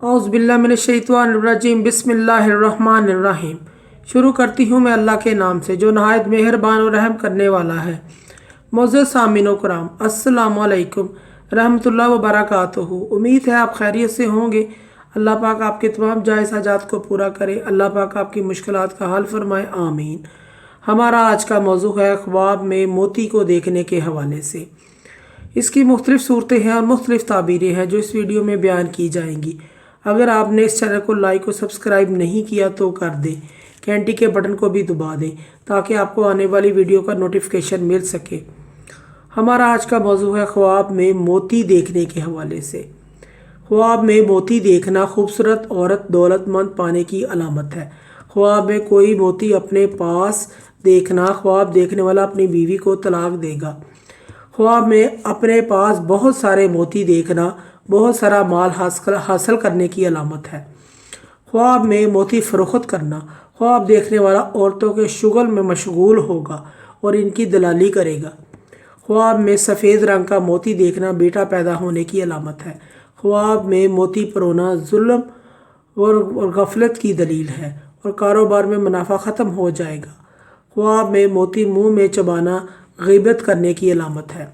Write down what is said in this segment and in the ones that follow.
औज़ुबिल्लाहिमिनश्शैतानिर्रजीम बिस्मिल्लाहिर्रहमानिर्रहीम। शुरू करती हूँ मैं अल्लाह के नाम से जो नहायत मेहरबान और रहम करने वाला है। मोअज़्ज़ज़ सामीन व कराम, अस्सलामु अलैकुम रहमतुल्लाहि व बरकातुहू। उम्मीद है आप खैरियत से होंगे। अल्लाह पाक आपके तमाम जायज़ हाजात को पूरा करे। अल्लाह पाक आपकी मुश्किलात का हल फरमाए, आमीन। हमारा आज का मौजू है ख्वाब में मोती को देखने के हवाले से। इसकी मुख्तलिफ़ सूरतें हैं और मुख्तलिफ़ ताबीरें हैं जो इस वीडियो में बयान की जाएंगी। अगर आपने इस चैनल को लाइक और सब्सक्राइब नहीं किया तो कर दें, घंटी के बटन को भी दबा दें ताकि आपको आने वाली वीडियो का नोटिफिकेशन मिल सके। हमारा आज का मौजू है ख्वाब में मोती देखने के हवाले से। ख्वाब में मोती देखना खूबसूरत औरत दौलतमंद पाने की अलामत है। ख्वाब में कोई मोती अपने पास देखना, ख्वाब देखने वाला अपनी बीवी को तलाक देगा। ख्वाब में अपने पास बहुत सारे मोती देखना बहुत सारा माल हासिल करने की अलामत है। ख्वाब में मोती फ़रोख्त करना, ख्वाब देखने वाला औरतों के शुगल में मशगूल होगा और इनकी दलाली करेगा। ख्वाब में सफ़ेद रंग का मोती देखना बेटा पैदा होने की अलामत है। ख्वाब में मोती परोना जुल्म और गफलत की दलील है और कारोबार में मुनाफा ख़त्म हो जाएगा। ख्वाब में मोती मुंह में चबाना ग़ीबत करने की अलामत है।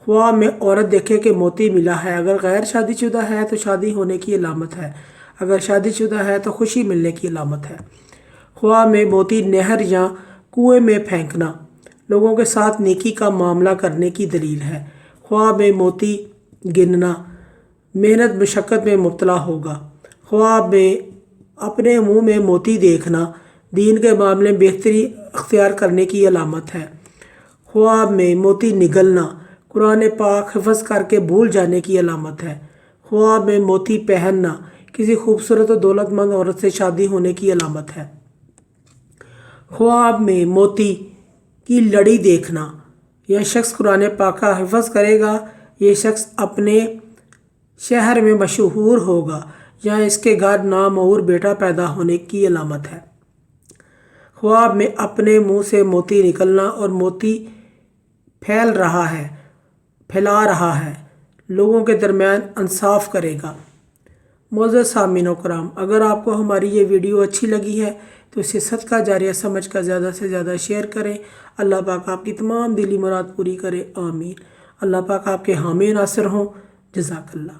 ख्वाब में औरत देखे कि मोती मिला है, अगर गैर शादीशुदा है तो शादी होने की अलामत है, अगर शादीशुदा है तो खुशी मिलने की अलामत है। ख्वाब में मोती नहर या कुएं में फेंकना लोगों के साथ नेकी का मामला करने की दलील है। ख्वाब में मोती गिनना मेहनत मशक्क़त में मुब्तला होगा। ख्वाब में अपने मुंह में मोती देखना दीन के मामले में बेहतरी अख्तियार करने की अलामत है। ख्वाब में मोती निगलना कुरान पाक हिफ़्ज़ करके भूल जाने की अलामत है। ख्वाब में मोती पहनना किसी खूबसूरत और दौलतमंद औरत से शादी होने की अलामत है। ख्वाब में मोती की लड़ी देखना, यह शख्स कुरान पाक का हिफ़्ज़ करेगा, यह शख्स अपने शहर में मशहूर होगा या इसके घर नामौर बेटा पैदा होने की अलामत है। ख्वाब में अपने मुंह से मोती निकलना और मोती फैला रहा है, लोगों के दरमियान इंसाफ करेगा। मोअज़्ज़ज़ सामीन व कराम, अगर आपको हमारी ये वीडियो अच्छी लगी है तो इसे सदका जारिया समझ कर ज़्यादा से ज़्यादा शेयर करें। अल्लाह पाक आपकी तमाम दिली मुराद पूरी करे, आमीन। अल्लाह पाक आपके हामी नासिर हों। जज़ाकल्लाह।